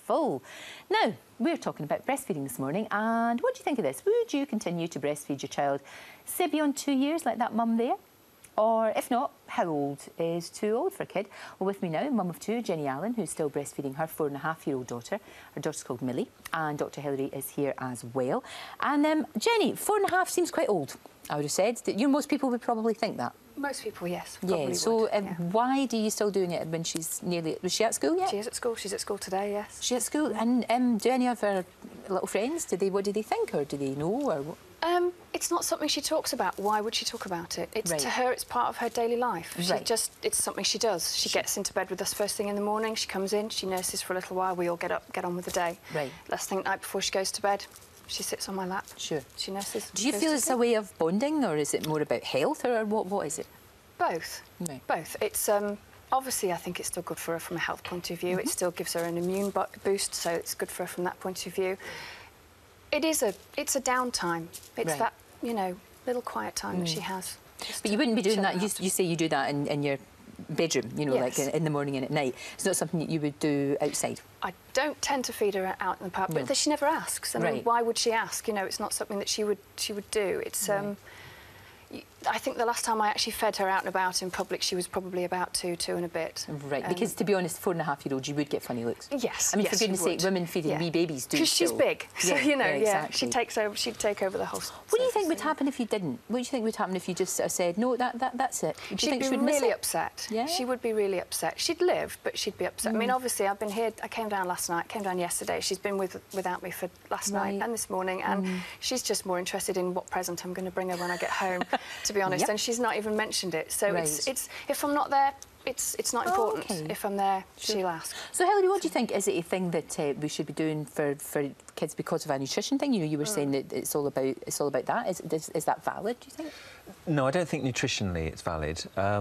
wonderful. Now, we're talking about breastfeeding this morning, and what do you think of this? Would you continue to breastfeed your child, say beyond 2 years, like that mum there? Or if not, how old is too old for a kid? Well, with me now, mum of two, Jenny Allen, who's still breastfeeding her 4.5-year-old daughter. Her daughter's called Millie, and Dr. Hilary is here as well. And Jenny, 4.5 seems quite old, I would have said. Most people would probably think that. Most people, yes. Yeah, so why do you still doing it when she's nearly... Was she at school yet? She is at school. She's at school today, yes. She's at school. And do any of her little friends, what do they think, or do they know, or what? It's not something she talks about. Why would she talk about it? It's to her, it's part of her daily life. It's something she does. She gets into bed with us first thing in the morning. She comes in, she nurses for a little while. We all get up, get on with the day. Right. Last thing at night before she goes to bed, she sits on my lap. Sure. She nurses. Do you feel it's a way of bonding, or is it more about health, or what is it? Both. Right. Both. It's obviously, I think it's still good for her from a health point of view. It still gives her an immune boost, so it's good for her from that point of view. It's a downtime. It's that, you know, little quiet time that she has. But you wouldn't be doing that. You say you do that in your bedroom, you know, like in the morning and at night. It's not something that you would do outside. I don't tend to feed her out in the pub, but she never asks. I mean, why would she ask? You know, it's not something that she would do. It's I think the last time I actually fed her out and about in public, she was probably about two and a bit. Right, because to be honest, 4.5-year-olds, you would get funny looks. Yes. I mean, for goodness sake, women feeding wee babies do. Because she's big, so you know, exactly. she'd take over the whole. What do you think would happen if you didn't? What do you think would happen if you just sort of said, no, that's it? She'd be really upset. Yeah. She would be really upset. She'd live, but she'd be upset. I mean, obviously, I've been here. I came down last night. Came down yesterday. She's been without me for last night and this morning, and she's just more interested in what present I'm going to bring her when I get home. To be honest, and she's not even mentioned it. So it's if I'm not there, it's not important. If I'm there, she'll ask. So Hilary, what do you think? Is it a thing that we should be doing for kids because of a nutrition thing? You know, you were saying that it's all about that. Is that valid, do you think? No, I don't think nutritionally it's valid. I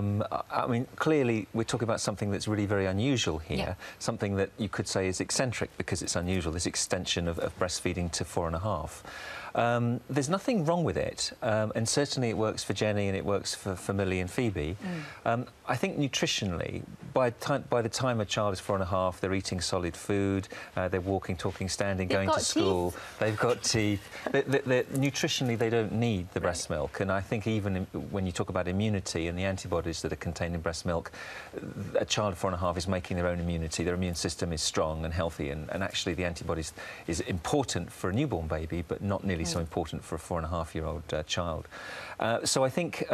mean, clearly we're talking about something that's really very unusual here, something that you could say is eccentric because it's unusual, this extension of breastfeeding to 4.5. There's nothing wrong with it, and certainly it works for Jenny and it works for Millie and Phoebe. I think nutritionally, by the time a child is 4.5, they're eating solid food, they're walking, talking, standing, going to school, they've got teeth. Nutritionally, they don't need the breast milk, and I think even when you talk about immunity and the antibodies that are contained in breast milk, a child of 4.5 is making their own immunity. Their immune system is strong and healthy, and actually the antibodies is important for a newborn baby, but not nearly so important for a 4.5-year-old child. So I think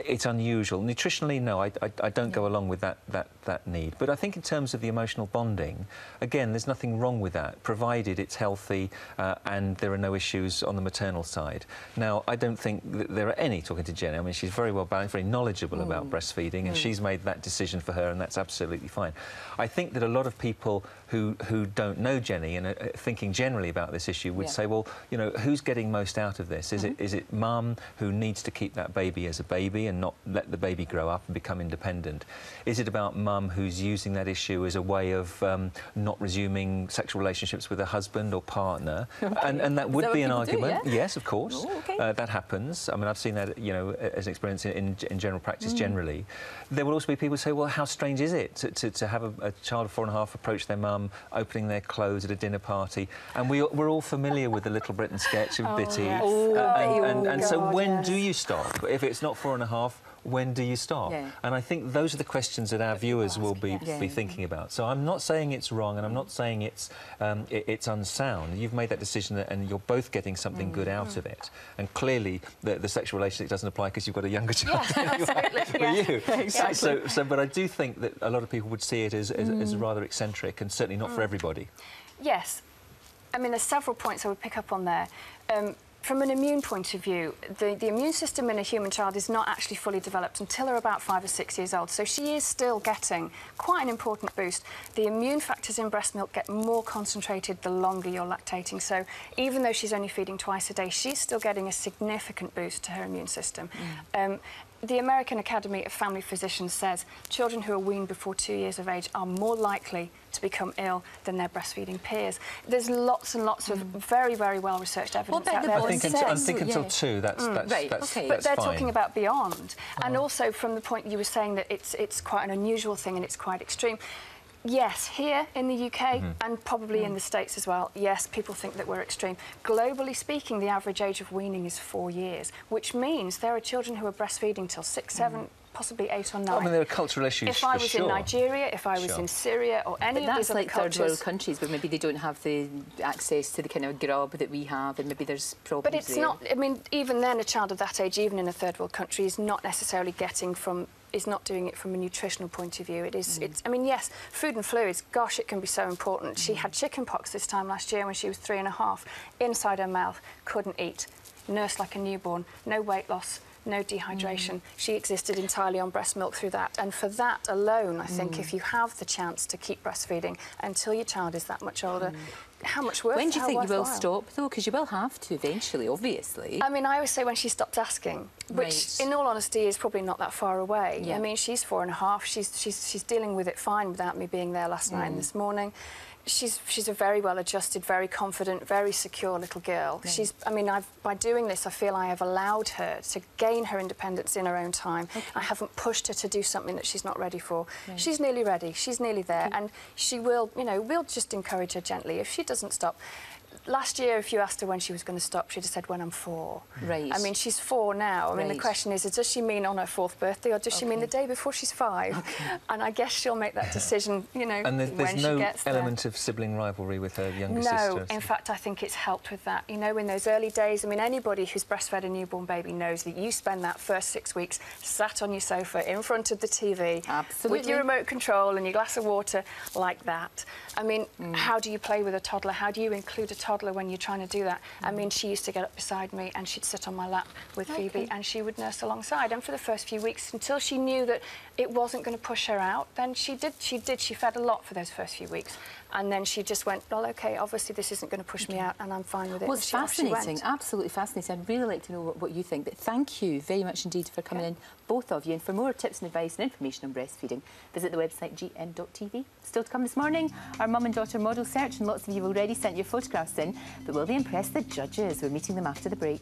it's unusual. Nutritionally, no, I don't go along with that need. But I think in terms of the emotional bonding, again, there's nothing wrong with that, provided it's healthy and there are no issues on the maternal side. Now, I don't think that there are any, talking to Jenny, I mean, she's very well balanced, very knowledgeable about breastfeeding, and she's made that decision for her, and that's absolutely fine. I think that a lot of people who don't know Jenny and are thinking generally about this issue would say, well, you know, who's getting most out of this? Is it mum who needs to keep that baby as a baby and not let the baby grow up and become independent? Is it about mum who's using that issue as a way of not resuming sexual relationships with her husband or partner? And that would be an argument. Yes, of course. That happens. I mean, I've seen that, you know, as an experience in general practice generally. There will also be people who say, well, how strange is it to have a child of 4.5 approach their mum, opening their clothes at a dinner party? And we're all familiar with the Little Britain sketch of Bitty. And so when do you stop? If it's not 4.5, when do you stop? And I think those are the questions that our viewers will be thinking about. So I'm not saying it's wrong, and I'm not saying it's unsound. You've made that decision, and you're both getting something good out of it. And clearly, the sexual relationship doesn't apply because you've got a younger child than you. Exactly. So, but I do think that a lot of people would see it as rather eccentric, and certainly not for everybody. Yes. I mean, there's several points I would pick up on there. From an immune point of view, the immune system in a human child is not actually fully developed until they're about 5 or 6 years old. So she is still getting quite an important boost. The immune factors in breast milk get more concentrated the longer you're lactating. So even though she's only feeding twice a day, she's still getting a significant boost to her immune system. The American Academy of Family Physicians says children who are weaned before 2 years of age are more likely to become ill than their breastfeeding peers. There's lots and lots of very, very well-researched evidence out there. I think until 2, that's But they're talking about beyond. And also from the point you were saying that it's quite an unusual thing and it's quite extreme. Yes, here in the UK and probably in the States as well, yes, people think that we're extreme. Globally speaking, the average age of weaning is 4 years, which means there are children who are breastfeeding till 6, 7, possibly 8 or 9. I mean, there are cultural issues. If I was for sure. in Nigeria, if I was in Syria or any of these other cultures... cultures... third world countries where maybe they don't have the access to the kind of grub that we have, and maybe there's problems. But it's there. not, I mean, even then, a child of that age, even in a third world country, is not necessarily is not doing it from a nutritional point of view. It is, I mean, yes, food and fluids, gosh, it can be so important. She had chicken pox this time last year when she was 3.5, inside her mouth, couldn't eat, nursed like a newborn, no weight loss, no dehydration. She existed entirely on breast milk through that. And for that alone, I think if you have the chance to keep breastfeeding until your child is that much older, how much worse? When do you think you will stop, though? Because you will have to eventually, obviously. I mean, I always say when she stopped asking, which, in all honesty, is probably not that far away. Yeah. I mean, she's 4.5. She's dealing with it fine without me being there last night and this morning. She's a very well-adjusted, very confident, very secure little girl. Yeah. I mean, by doing this, I feel I have allowed her to gain her independence in her own time. Okay. I haven't pushed her to do something that she's not ready for. Right. She's nearly ready. She's nearly there, okay. And she will, you know, we'll just encourage her gently. If she doesn't stop... Last year, if you asked her when she was going to stop, she'd have said, when I'm 4. Right. I mean, she's 4 now. I mean, the question is, does she mean on her 4th birthday, or does she mean the day before she's 5? Okay. And I guess she'll make that decision, you know, and there's when no she gets there. element of sibling rivalry with her younger sister? No, in fact, I think it's helped with that. You know, in those early days, I mean, anybody who's breastfed a newborn baby knows that you spend that first 6 weeks sat on your sofa in front of the TV with your remote control and your glass of water like that. I mean, how do you play with a toddler? How do you include a toddler when you're trying to do that? I mean, she used to get up beside me and she'd sit on my lap with Phoebe and she would nurse alongside. And for the first few weeks, until she knew that it wasn't going to push her out, then she fed a lot for those first few weeks. And then she just went, well, OK, obviously this isn't going to push me out and I'm fine with it. Well, it's fascinating, absolutely fascinating. I'd really like to know what you think. But thank you very much indeed for coming in, both of you. And for more tips and advice and information on breastfeeding, visit the website gm.tv. Still to come this morning, our mum and daughter model search, and lots of you have already sent your photographs in. But will they impress the judges? We're meeting them after the break.